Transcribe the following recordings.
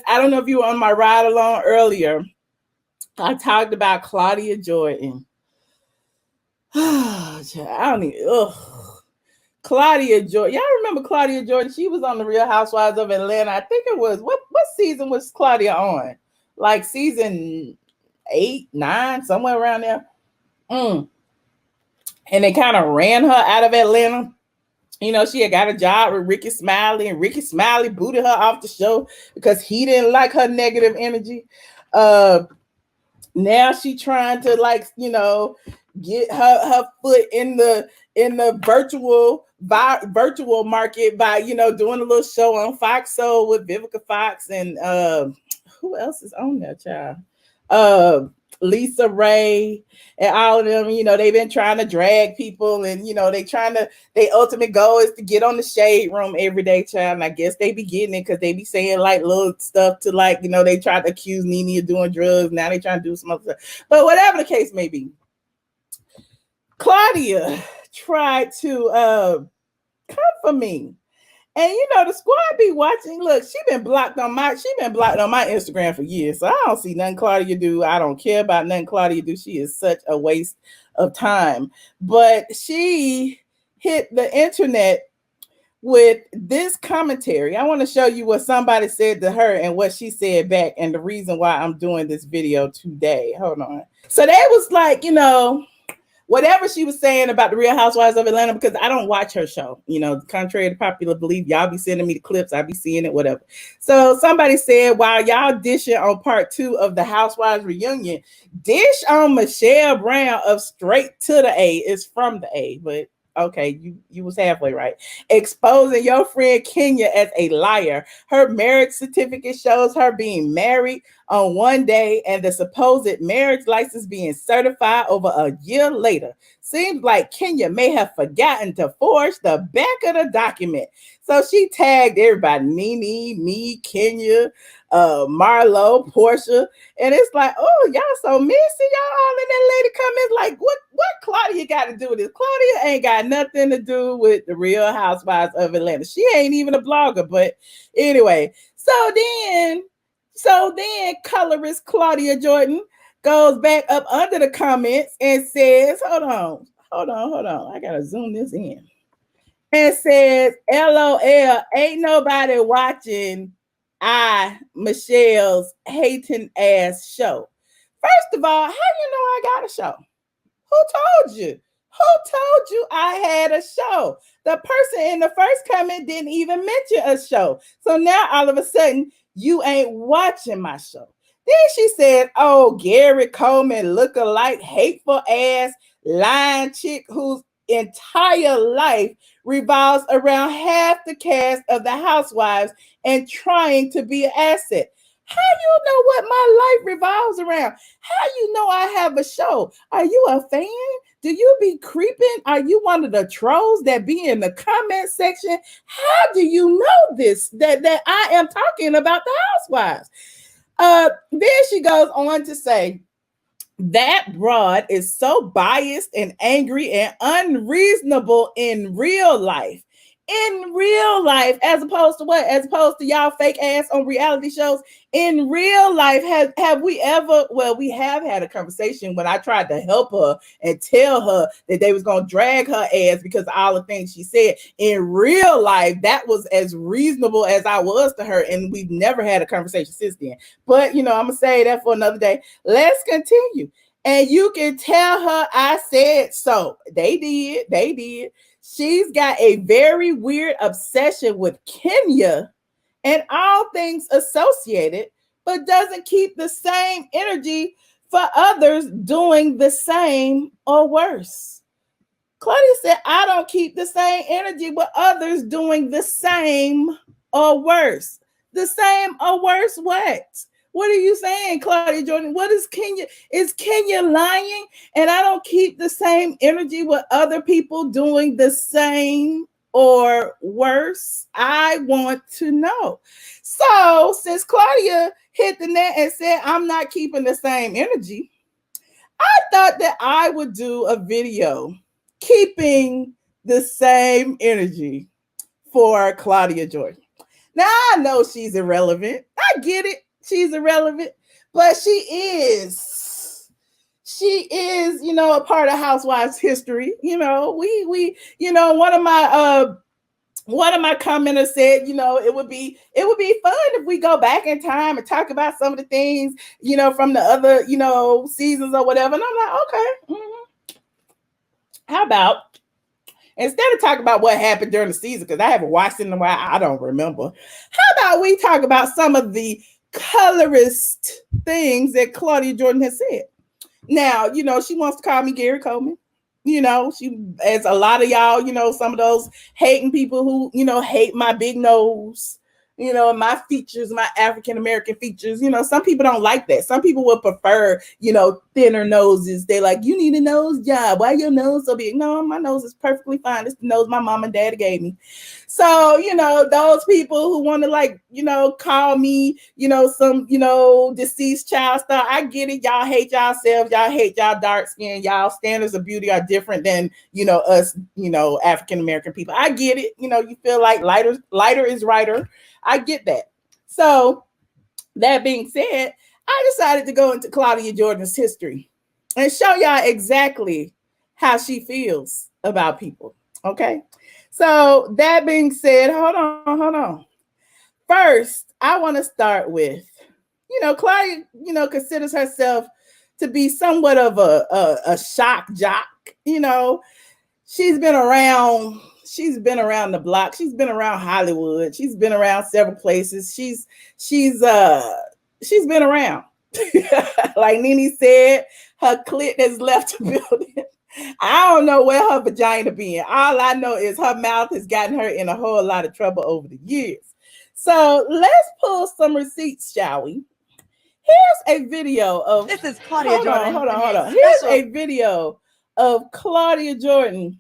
I don't know if you were on my ride along earlier. I talked about Claudia Jordan. I don't even. Ugh. Claudia Jordan. Y'all remember Claudia Jordan? She was on the Real Housewives of Atlanta. I think it was what season was Claudia on? Like season 8, 9, somewhere around there. And they kind of ran her out of Atlanta. You know, she had got a job with Ricky Smiley, and Ricky Smiley booted her off the show because he didn't like her negative energy. Now she trying to, like, you know, get her foot in the virtual market by, you know, doing a little show on Fox Soul with Vivica Fox and who else is on there, child? Lisa Ray and all of them. You know, they've been trying to drag people, and you know, their ultimate goal is to get on the shade room every day, child. And I guess they be getting it because they be saying like little stuff to, like, you know, they tried to accuse Nene of doing drugs. Now they trying to do some other stuff. But whatever the case may be, Claudia tried to come for me. And you know, the squad be watching. Look, she been blocked on my Instagram for years. So I don't see nothing Claudia do. I don't care about nothing Claudia do. She is such a waste of time. But she hit the internet with this commentary. I want to show you what somebody said to her and what she said back, and the reason why I'm doing this video today. Hold on. So they was like, you know, whatever she was saying about the Real Housewives of Atlanta, because I don't watch her show. You know, contrary to popular belief, y'all be sending me the clips, I be seeing it, whatever. So somebody said, while y'all dishing on part 2 of the Housewives reunion, dish on Michelle Brown of Straight to the A. Is from the A, but okay, you was halfway right. Exposing your friend Kenya as a liar. Her marriage certificate shows her being married on one day and the supposed marriage license being certified over a year later. Seems like Kenya may have forgotten to forge the back of the document. So she tagged everybody, Nene, me, Kenya, Marlo, Portia, and it's like, oh, y'all so messy, y'all all in that lady comments. Like, what Claudia got to do with this? Claudia ain't got nothing to do with the Real Housewives of Atlanta. She ain't even a blogger. But anyway, so then colorist Claudia Jordan goes back up under the comments and says, hold on. I gotta zoom this in. And says, LOL, ain't nobody watching Michelle's hating ass show. First of all, how you know I got a show? Who told you? Who told you I had a show? The person in the first comment didn't even mention a show. So now all of a sudden, you ain't watching my show. Then she said, oh, Gary Coleman look-alike, hateful ass, lying chick whose entire life revolves around half the cast of the Housewives and trying to be an asset. How you know what my life revolves around? How you know I have a show? Are you a fan? Do you be creeping? Are you one of the trolls that be in the comment section? How do you know this? That I am talking about the Housewives. Then she goes on to say, that broad is so biased and angry and unreasonable in real life. In real life, as opposed to what? As opposed to y'all fake ass on reality shows. In real life, have we ever? Well, we have had a conversation when I tried to help her and tell her that they was gonna drag her ass because of all the things she said. In real life, that was as reasonable as I was to her, and we've never had a conversation since then. But you know, I'm gonna say that for another day. Let's continue. And you can tell her I said so. They did. She's got a very weird obsession with Kenya and all things associated, but doesn't keep the same energy for others doing the same or worse. Claudia said, I don't keep the same energy with others doing the same or worse. The same or worse what? What are you saying, Claudia Jordan? What is Kenya? Is Kenya lying? And I don't keep the same energy with other people doing the same or worse? I want to know. So since Claudia hit the net and said, I'm not keeping the same energy, I thought that I would do a video keeping the same energy for Claudia Jordan. Now I know she's irrelevant. I get it. She's irrelevant, but she is, a part of Housewives history. One of my commenters said, it would be fun if we go back in time and talk about some of the things, from the other, seasons or whatever. And I'm like, okay, how about instead of talking about what happened during the season, because I haven't watched it in a while, I don't remember. How about we talk about some of the colorist things that Claudia Jordan has said? Now, she wants to call me Gary Coleman. She, as a lot of y'all, some of those hating people who, hate my big nose, my features, my African American features. Some people don't like that. Some people would prefer, thinner noses. They're like, you need a nose job. Why your nose so big? No, my nose is perfectly fine. It's the nose my mom and dad gave me. So, those people who want to call me, some, deceased child stuff. I get it. Y'all hate yourselves. Y'all hate y'all dark skin. Y'all standards of beauty are different than, us, African American people. I get it. You feel like lighter is righter. I get that. So that being said, I decided to go into Claudia Jordan's history and show y'all exactly how she feels about people. Okay. So that being said, hold on. First, I want to start with, Claudia, considers herself to be somewhat of a shock jock. She's been around the block. She's been around Hollywood. She's been around several places. She's been around. Like Nene said, her clit has left the building. I don't know where her vagina been. All I know is her mouth has gotten her in a whole lot of trouble over the years. So let's pull some receipts, shall we? Here's a video of this is Claudia Jordan. Hold on. Here's a video of Claudia Jordan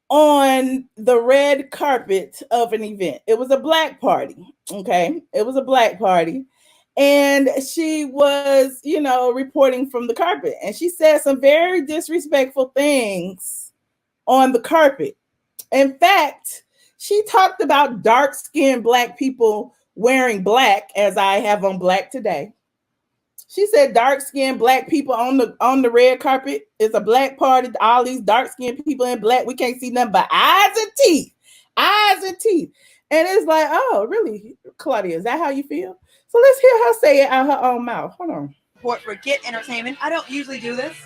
on the red carpet of an event. It was a black party. Okay. It was a black party. And she was, reporting from the carpet. And she said some very disrespectful things on the carpet. In fact, she talked about dark-skinned black people wearing black, as I have on black today. She said dark-skinned black people on the red carpet. It's a black party. All these dark-skinned people in black. We can't see nothing but eyes and teeth. Eyes and teeth. And it's like, oh, really, Claudia, is that how you feel? So let's hear her say it out her own mouth. Hold on. For Get Entertainment. I don't usually do this,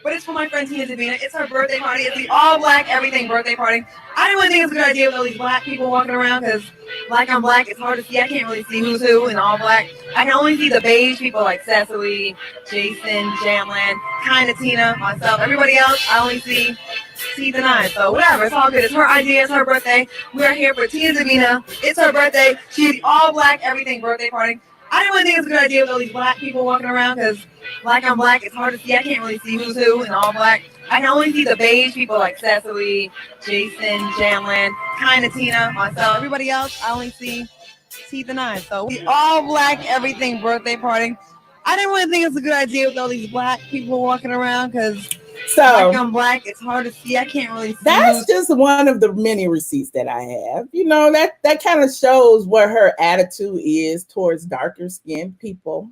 but it's for my friend Tea-G.I.F. It's her birthday party. It's the all-black everything birthday party. I didn't really think it's a good idea with all these black people walking around because black on black, it's hard to see. I can't really see who's who in all black. I can only see the beige people like Cecily, Jason, Jamland, kind of Tina, myself. Everybody else, I only see T the 9. So whatever, it's all good. It's her idea. It's her birthday. We are here for Tea-G.I.F. It's her birthday. She's all black everything birthday party. I didn't really think it's a good idea with all these black people walking around because black on black, it's hard to see. I can't really see who's who in all black. I can only see the beige people like Cecily, Jason, Jamland, kind of Tina, myself. Everybody else, I only see T the 9. So we all black everything birthday party. I didn't really think it's a good idea with all these black people walking around because black on black, it's hard to see. I can't really see. That's just one of the many receipts that I have. That kind of shows what her attitude is towards darker skinned people.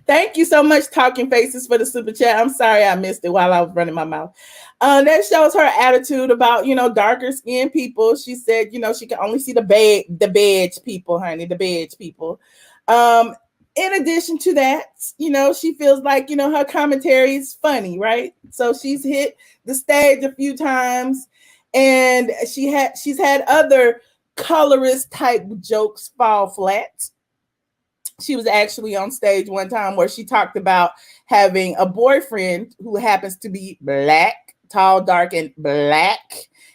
Thank you so much, Talking Faces, for the super chat. I'm sorry I missed it while I was running my mouth. That shows her attitude about, darker skinned people. She said, she can only see the beige people, honey, the beige people. In addition to that, she feels like, her commentary is funny, right? So she's hit the stage a few times and she's had other colorist type jokes fall flat. She was actually on stage one time where she talked about having a boyfriend who happens to be black, tall, dark, and black.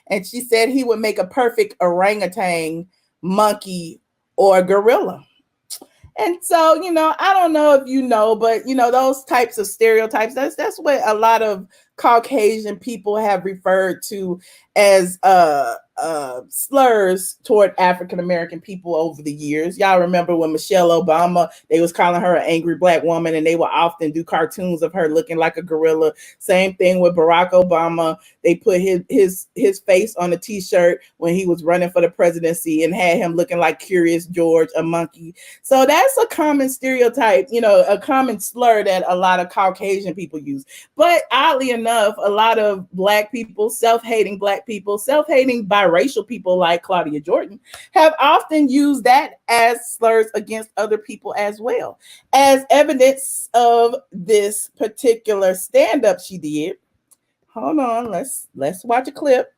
And she said he would make a perfect orangutan, monkey, or gorilla. And so, I don't know if you know, but, those types of stereotypes, that's what a lot of Caucasian people have referred to as slurs toward African American people over the years. Y'all remember when Michelle Obama, they was calling her an angry black woman, and they would often do cartoons of her looking like a gorilla. Same thing with Barack Obama. They put his face on a t-shirt when he was running for the presidency and had him looking like Curious George, a monkey. So that's a common stereotype, a common slur that a lot of Caucasian people use. But oddly enough, a lot of black people, self-hating black people, self-hating biracial people like Claudia Jordan have often used that as slurs against other people as well. As evidence of this particular stand-up she did, hold on, let's watch a clip.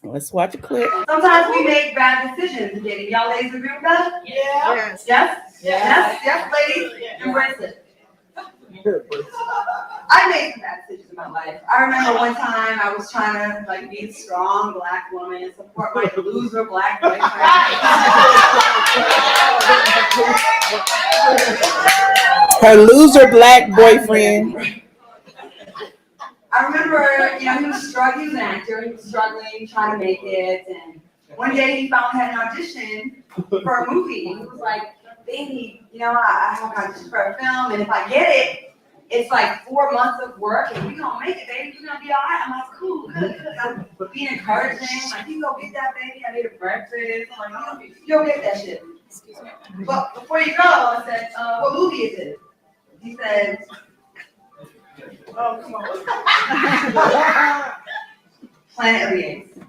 Let's watch a clip. Sometimes we make bad decisions. Did y'all ladies agree with that? Yeah. Yes, ladies. Embrace it. I made some bad decisions in my life. I remember one time I was trying to be a strong black woman and support my loser black boyfriend. Her loser black boyfriend. I remember, he was struggling, he was an actor, he was struggling, trying to make it, and one day he finally had an audition for a movie. He was like, baby, I have an audition for a film, and if I get it, it's like 4 months of work, and we're gonna make it, baby, we're gonna be all right. I'm like, cool, good. I'm being encouraging, like, you go get that, baby, I need a breakfast. I'm like, you'll get that shit. But before you go, I said, what movie is it? He said, oh, come on. Planet of the Apes.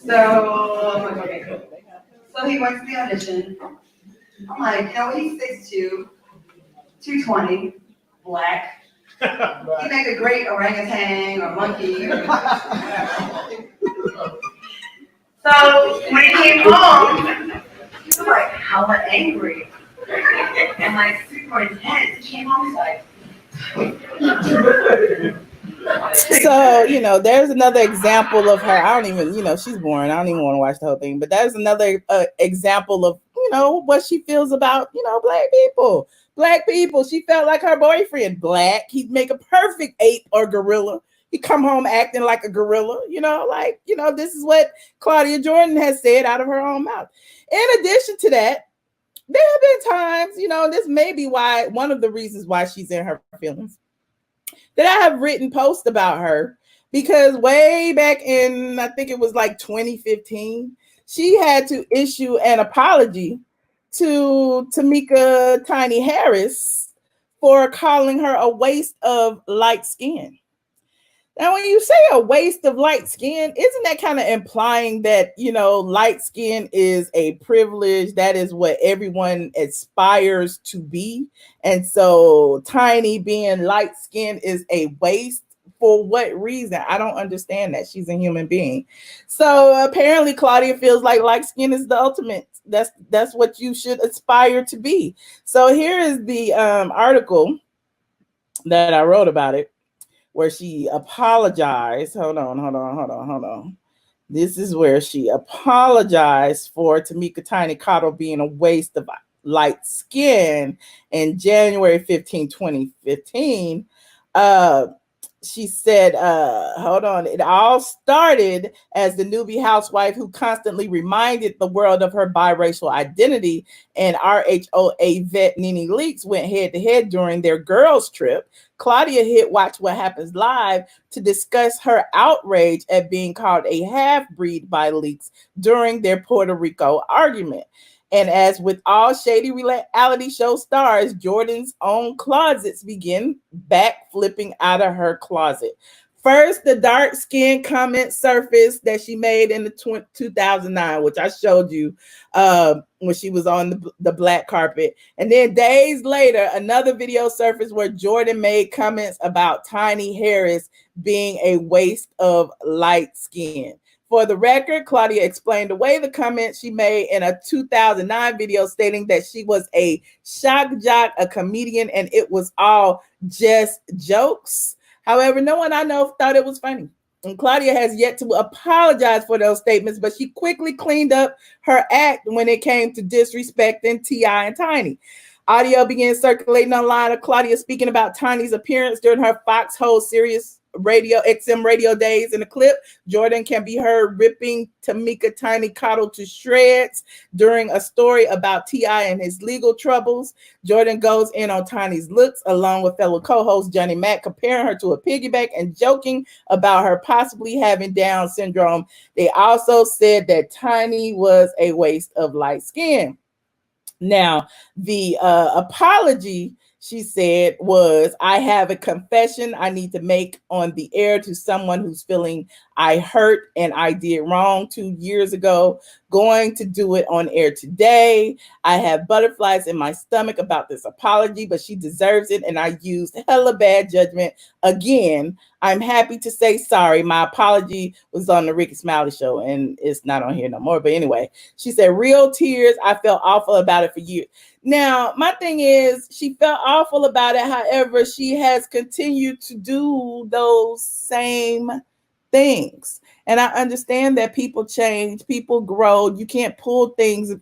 So, okay, cool. So he went to the audition. I'm like, he's 6'2", 220, black. He make a great orangutan or monkey. So when he came home, he was like hella angry. And like super intense. He came home, he's like, so, there's another example of her. I don't even, she's boring. I don't even want to watch the whole thing. But there's another example of, what she feels about, black people. Black people. She felt like her boyfriend, black. He'd make a perfect ape or gorilla. He'd come home acting like a gorilla, this is what Claudia Jordan has said out of her own mouth. In addition to that, there have been times, this may be one of the reasons why she's in her feelings, that I have written posts about her, because way back in, I think it was like 2015, she had to issue an apology to Tamika Tiny Harris for calling her a waste of light skin. Now, when you say a waste of light skin, isn't that kind of implying that, light skin is a privilege? That is what everyone aspires to be. And so Tiny being light skin is a waste. For what reason? I don't understand that. She's a human being. So apparently Claudia feels like light skin is the ultimate. That's what you should aspire to be. So here is the article that I wrote about it, where she apologized. Hold on. This is where she apologized for Tamika Tiny Cottle being a waste of light skin in January 15, 2015. She said, hold on, it all started as the newbie housewife who constantly reminded the world of her biracial identity, and RHOA vet Nene Leakes went head to head during their girls trip. Claudia hit Watch What Happens Live to discuss her outrage at being called a half-breed by Leakes during their Puerto Rico argument. And as with all shady reality show stars, Jordan's own closets begin backflipping out of her closet. First, the dark skin comment surfaced that she made in the 2009, which I showed you when she was on the black carpet. And then days later, another video surfaced where Jordan made comments about Tiny Harris being a waste of light skin. For the record, Claudia explained away the comments she made in a 2009 video stating that she was a shock jock, a comedian, and it was all just jokes. However, no one I know thought it was funny. And Claudia has yet to apologize for those statements, but she quickly cleaned up her act when it came to disrespecting T.I. and Tiny. Audio began circulating online of Claudia speaking about Tiny's appearance during her Foxhole series XM radio days. In the clip, Jordan can be heard ripping Tamika Tiny Cottle to shreds during a story about T.I. and his legal troubles. Jordan goes in on Tiny's looks along with fellow co-host Johnny Mac, comparing her to a piggyback and joking about her possibly having Down syndrome. They also said that Tiny was a waste of light skin. Now, the apology, she said, was, I have a confession I need to make on the air to someone who's feeling I hurt and I did wrong 2 years ago. Going to do it on air today. I have butterflies in my stomach about this apology, but she deserves it, and I used hella bad judgment. Again, I'm happy to say sorry. My apology was on the Ricky Smiley show, and it's not on here no more. But anyway, she said, real tears. I felt awful about it for years. Now, my thing is, she felt awful about it. However, she has continued to do those same things. And I understand that people change, people grow. You can't pull things,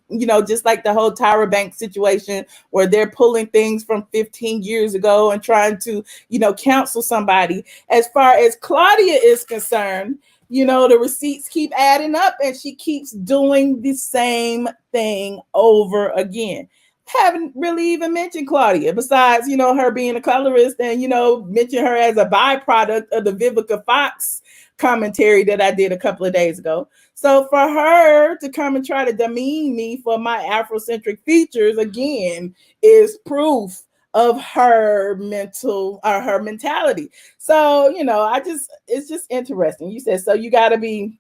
just like the whole Tyra Banks situation where they're pulling things from 15 years ago and trying to, counsel somebody. As far as Claudia is concerned, the receipts keep adding up and she keeps doing the same thing over again. Haven't really even mentioned Claudia besides, her being a colorist and, mention her as a byproduct of the Vivica Fox commentary that I did a couple of days ago. So for her to come and try to demean me for my Afrocentric features again is proof of her mentality. So, it's just interesting. You said, so you got to be,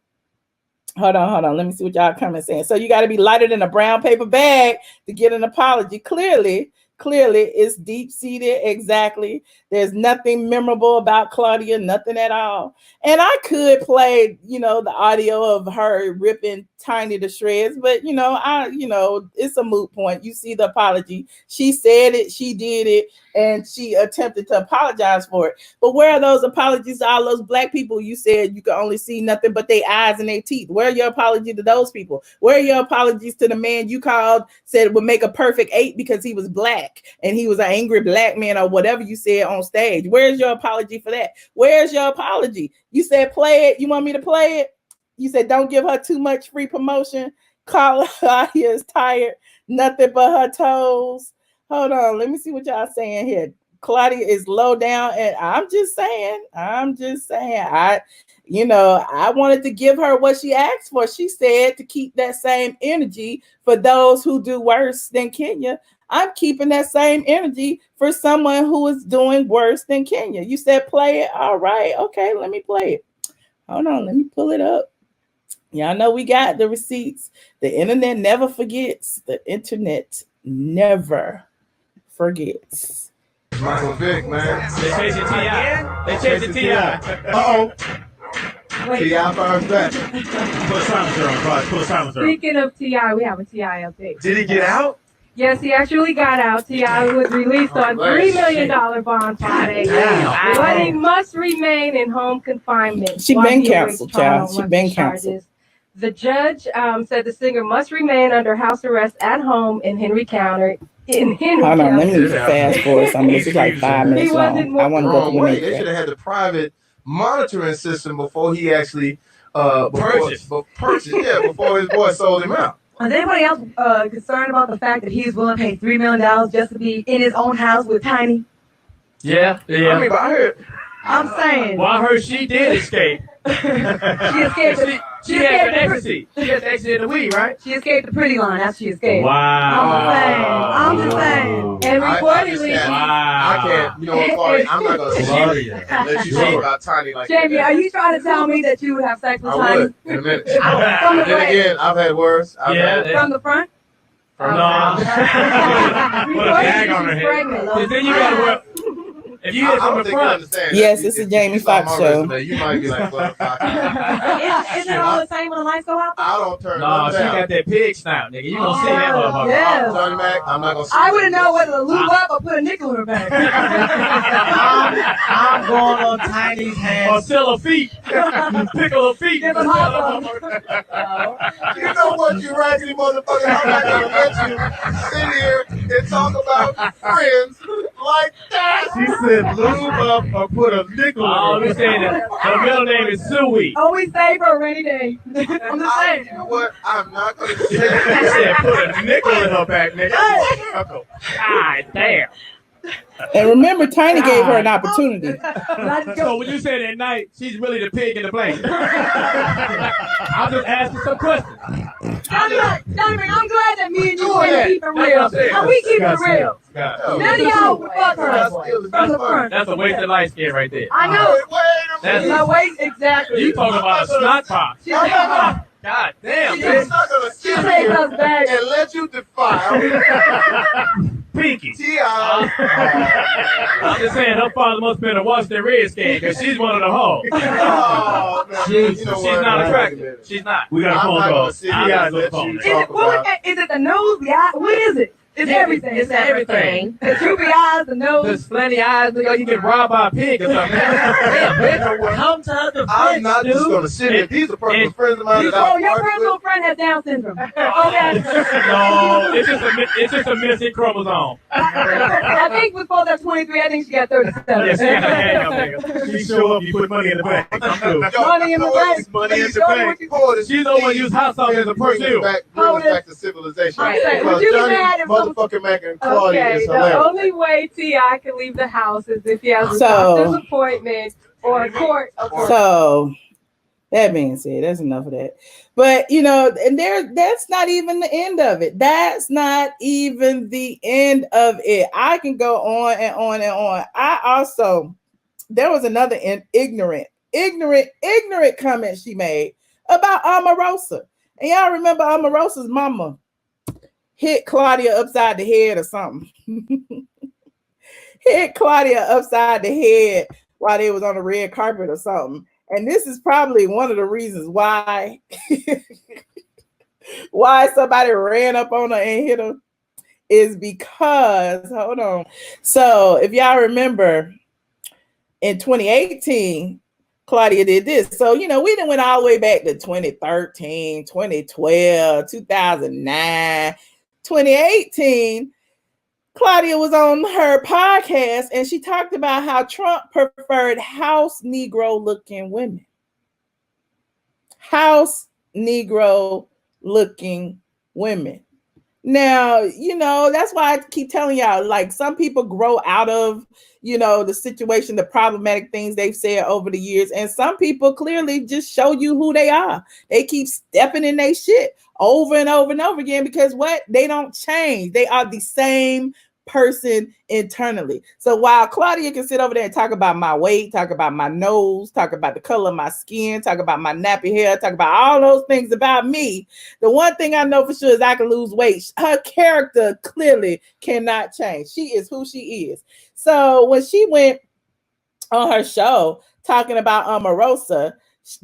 hold on. Let me see what y'all coming saying. So you got to be lighter than a brown paper bag to get an apology. Clearly, it's deep-seated. Exactly. There's nothing memorable about Claudia, nothing at all. And I could play, the audio of her ripping Tiny to shreds, but it's a moot point. You see the apology. She said it, she did it, and she attempted to apologize for it. But where are those apologies to all those black people you said you could only see nothing but their eyes and their teeth? Where are your apologies to those people? Where are your apologies to the man you said would make a perfect 8 because he was black and he was an angry black man or whatever you said on stage? Where's your apology for that? Where's your apology? You said play it. You want me to play it? You said don't give her too much free promotion. Claudia is tired. Nothing but her toes. Hold on. Let me see what y'all saying here. Claudia is low down. And I'm just saying. I wanted to give her what she asked for. She said to keep that same energy for those who do worse than Kenya. I'm keeping that same energy for someone who is doing worse than Kenya. You said play it. All right. Okay, let me play it. Hold on. Let me pull it up. Y'all know we got the receipts. The internet never forgets. The internet never forgets. Michael Vick, man. They chasing T.I. They chasing T.I. Uh-oh. T.I. first back. Pull a silencer on, Claude. Pull a silencer on. Speaking of T.I., we have a T.I. update. Did he get out? Yes, he actually got out. T.I. was released on $3 million bond Friday. But he must remain in home confinement. She been canceled, child. She been canceled. The judge said the singer must remain under house arrest at home in Henry County. Hold on, let me fast forward something. This is like 5 minutes long. I want to go through They should have had the private monitoring system before he actually purchased. Before his boy sold him out. Is anybody else concerned about the fact that he's willing to pay $3 million just to be in his own house with Tiny? Yeah. I mean, but I heard. I'm saying. Well, I heard she did escape. She escaped. She had the ecstasy. She had the ecstasy in the weed, right? She escaped the pretty line after she escaped. Wow. I'm just saying. And reportedly, I can't. You know what, Claudia? I'm not going to say let you talk about Tiny like Jamie, that. are you trying to tell me that you would have sex with Tiny? I would, in a minute. From the Then again, I've had worse. from the front? Put a bag on her head. Pregnant. Then you got to wear. If you hit from the front, yes, it's a Jamie Foxx show. You might be like, well, Isn't it all the same when the lights go out? I don't turn no, it she down. got that pig snout, nigga. You gonna see that motherfucker. Yes. Johnny Mac, I'm not gonna see I wouldn't know whether to lube up or put a nickel in her bag. I'm going on Tiny's hands. Or sell her feet. Pickle her feet. Give them hot You know what, you raggedy motherfucker? I'm not gonna let you sit here and talk about friends like that. She said lube up or put a nickel Oh, in we her. saying that her middle name is Suey. Always save for a rainy day. I'm just saying. You know what? I'm not going to She say said put a nickel in her back, nigga. God damn. And remember, Tiny gave her an opportunity. So when you say that night, she's really the pig in the blanket. I'm just asking some questions. I'm glad that me and you are Yeah, keeping that's real. what I'm saying. How we keep it real. God. None of y'all would fuck her from the front. That's a wasted light skin right there. I know. Wait a minute. No, wait, exactly. You talking about a snot box. She takes us, God damn, I'm bitch. not going to she sit takes here us back. and let you defile Pinky. Tea-I. I'm just saying her father must have been a Washington Redskin because she's one of the hoes. Oh, man. She's You know what? not attractive. She's not. We got a I'm phone not call. going to sit here and let you Is it, talk what, about is it the nose, the eye? What is it? It's everything. It's everything. The droopy eyes, the nose. The slanty eyes, nigga, you get robbed by a pig or something. Damn, bitch. Come to the I'm not just dude. going to sit here. These are personal And- friends of mine that Oh, I your work personal with. friend has Down syndrome. Okay. No, it's just a missing chromosome. I think before that 23, I think she got 37. Yeah, she got a hang up, nigga. She show up, you put money in the bank. I'm good. Money in the bank. Money in the Show me bank. what you- Hold it. She's the one who used hot sauce as a Bring us perfume. back to civilization. I'm saying, Because would you be Johnny mad if some- motherfucking Mac and Claudia Okay, is the hilarious. only way T.I. can leave the house is if he has a So- doctor's appointment or a court appointment. So that being said, that's enough of that. But you know, and that's not even the end of it. That's not even the end of it. I can go on and on and on. There was another ignorant comment she made about Omarosa. And y'all remember Omarosa's mama hit Claudia upside the head or something. Hit Claudia upside the head while they was on the red carpet or something. And this is probably one of the reasons why somebody ran up on her and hit her, is because, hold on. So if y'all remember, in 2018, Claudia did this. So, you know, we done went all the way back to 2013, 2012, 2009, 2018. Claudia was on her podcast and she talked about how Trump preferred house Negro looking women. House Negro looking women. Now, you know, that's why I keep telling y'all, like, some people grow out of, you know, the situation, the problematic things they've said over the years. And some people clearly just show you who they are. They keep stepping in their shit over and over and over again because what? They don't change. They are the same person internally. So while Claudia can sit over there and talk about my weight, talk about my nose, talk about the color of my skin, talk about my nappy hair, talk about all those things about me, the one thing I know for sure is I can lose weight. Her character clearly cannot change. She is who she is. So when she went on her show talking about Omarosa,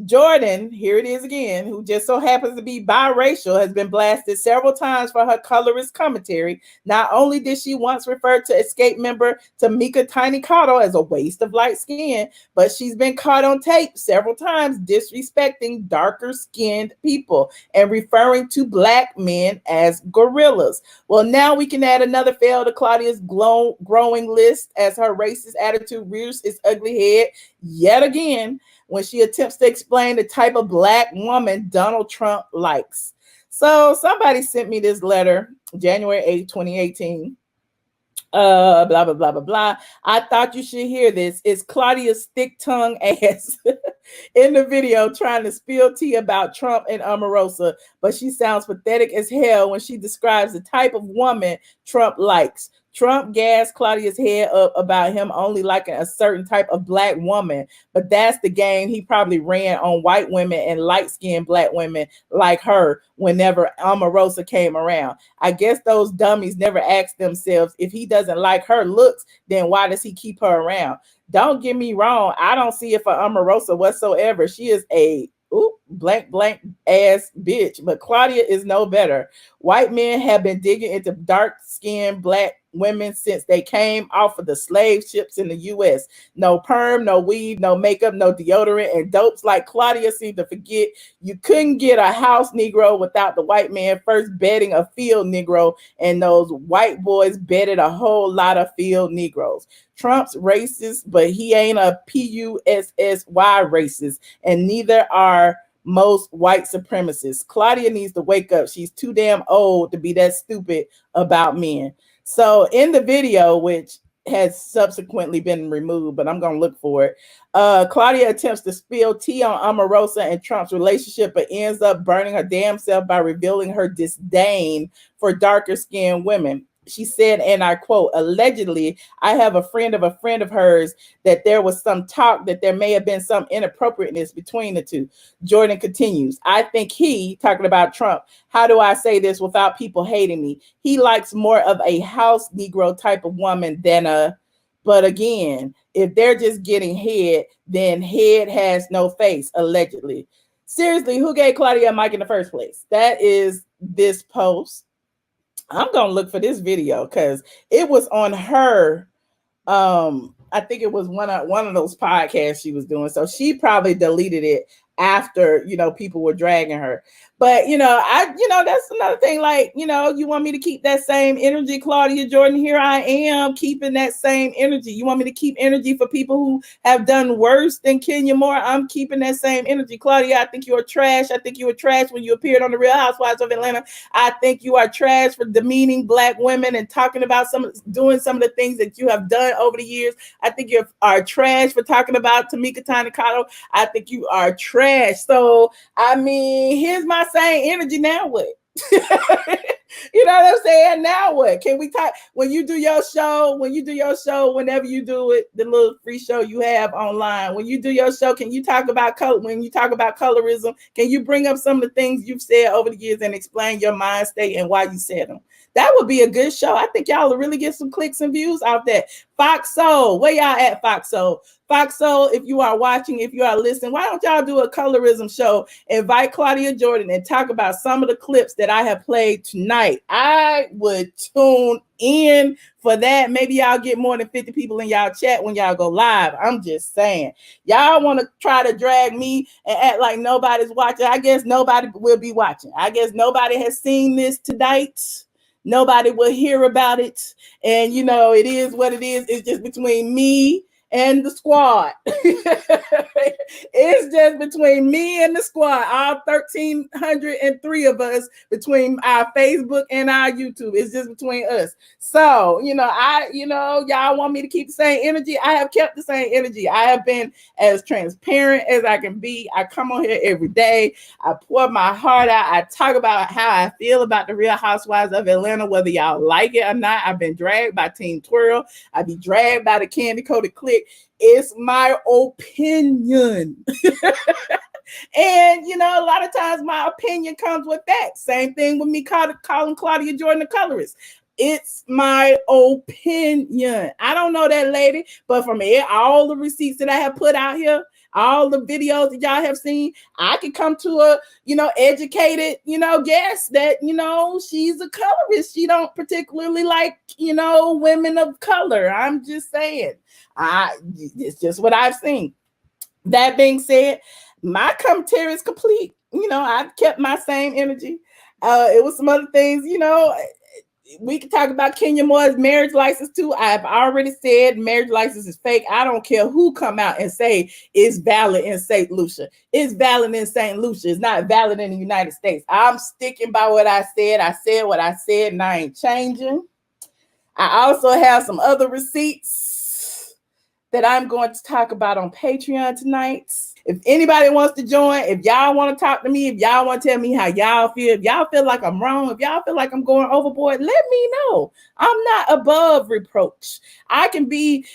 Jordan, here it is again, who just so happens to be biracial, has been blasted several times for her colorist commentary. Not only did she once refer to Escape member Tamika Tiny Cottle as a waste of light skin, but she's been caught on tape several times disrespecting darker skinned people and referring to Black men as gorillas. Well, now we can add another fail to Claudia's growing list as her racist attitude rears its ugly head yet again when she attempts to explain the type of Black woman Donald Trump likes. So somebody sent me this letter, January 8th, 2018. Blah, blah, blah, blah, blah. I thought you should hear this. It's Claudia's thick tongue ass in the video trying to spill tea about Trump and Omarosa, but she sounds pathetic as hell when she describes the type of woman Trump likes. Trump gassed Claudia's head up about him only liking a certain type of Black woman, but that's the game he probably ran on white women and light-skinned Black women like her whenever Omarosa came around. I guess those dummies never asked themselves, if he doesn't like her looks, then why does he keep her around? Don't get me wrong, I don't see it for Omarosa whatsoever. She is a blank ass bitch, but Claudia is no better. White men have been digging into dark-skinned Black women since they came off of the slave ships in the U.S. No perm, no weave, no makeup, no deodorant, and dopes like Claudia seem to forget you couldn't get a house Negro without the white man first bedding a field Negro, and those white boys bedded a whole lot of field Negroes. Trump's racist, but he ain't a P-U-S-S-Y racist, and neither are most white supremacists. Claudia needs to wake up. She's too damn old to be that stupid about men. So in the video, which has subsequently been removed, but I'm going to look for it, Claudia attempts to spill tea on Omarosa and Trump's relationship, but ends up burning her damn self by revealing her disdain for darker skinned women. She said, and I quote, allegedly, I have a friend of hers that there was some talk that there may have been some inappropriateness between the two. Jordan continues, I think he, talking about Trump, how do I say this without people hating me? He likes more of a house Negro type of woman than a, but again, if they're just getting head, then head has no face, allegedly. Seriously, who gave Claudia a mic in the first place? That is this post. I'm gonna look for this video because it was on her. I think it was one of those podcasts she was doing. So she probably deleted it after, people were dragging her. But, that's another thing. Like, you want me to keep that same energy, Claudia Jordan. Here I am keeping that same energy. You want me to keep energy for people who have done worse than Kenya Moore? I'm keeping that same energy. Claudia, I think you are trash. I think you were trash when you appeared on the Real Housewives of Atlanta. I think you are trash for demeaning Black women and talking about doing some of the things that you have done over the years. I think you are trash for talking about Tamika Tanakato. I think you are trash. So, I mean, here's my same energy. Now what? You know what I'm saying? Now what? Can we talk when you do your show, whenever you do it, the little free show you have online, when you do your show, can you talk about color? When you talk about colorism, can you bring up some of the things you've said over the years and explain your mind state and why you said them? That would be a good show. I think y'all will really get some clicks and views out that. Fox Soul, where y'all at, Fox Soul? Fox Soul, if you are watching, if you are listening, why don't y'all do a colorism show? Invite Claudia Jordan and talk about some of the clips that I have played tonight. I would tune in for that. Maybe y'all get more than 50 people in y'all chat when y'all go live. I'm just saying. Y'all want to try to drag me and act like nobody's watching. I guess nobody will be watching. I guess nobody has seen this tonight. Nobody will hear about it. And, it is what it is. It's just between me and the squad. It's just between me and the squad, all 1,303 of us, between our Facebook and our YouTube. It's just between us. So, y'all want me to keep the same energy? I have kept the same energy. I have been as transparent as I can be. I come on here every day. I pour my heart out. I talk about how I feel about the Real Housewives of Atlanta, whether y'all like it or not. I've been dragged by Team Twirl. I be dragged by the Candy Coated Click. It's my opinion. And, a lot of times my opinion comes with that. Same thing with me calling Claudia Jordan the colorist. It's my opinion. I don't know that lady, but from all the receipts that I have put out here, all the videos that y'all have seen, I could come to a, educated, guess that, she's a colorist. She don't particularly like, women of color. I'm just saying. It's just what I've seen. That being said, my commentary is complete. I've kept my same energy. It was some other things, we can talk about Kenya Moore's marriage license too. I've already said marriage license is fake. I don't care who come out and say it's valid in St. Lucia. It's valid in St. Lucia. It's not valid in the United States. I'm sticking by what I said. I said what I said and I ain't changing. I also have some other receipts that I'm going to talk about on Patreon tonight. If anybody wants to join, if y'all want to talk to me, if y'all want to tell me how y'all feel, if y'all feel like I'm wrong, if y'all feel like I'm going overboard, let me know. I'm not above reproach. I can be,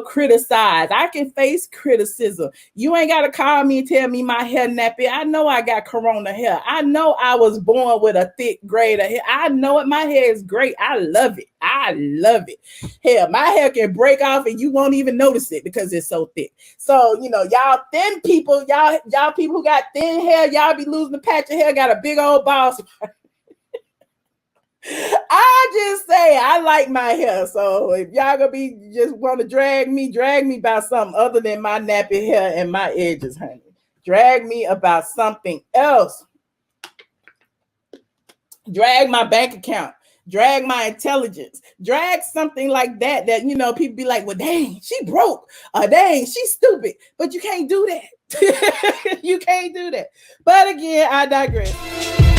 criticized. I can face criticism. You ain't got to call me and tell me my hair nappy. I know I got corona hair. I know I was born with a thick grade of hair. I know it. My hair is great. I love it. I love it. Hell, my hair can break off and you won't even notice it because it's so thick. So, y'all thin people, y'all people who got thin hair, y'all be losing a patch of hair, got a big old ball. I just say I like my hair. So if y'all gonna be just want to drag me about something other than my nappy hair and my edges, honey. Drag me about something else. Drag my bank account. Drag my intelligence. Drag something like that you know people be like, well, dang, she broke. Dang, she's stupid. But you can't do that. You can't do that. But again, I digress.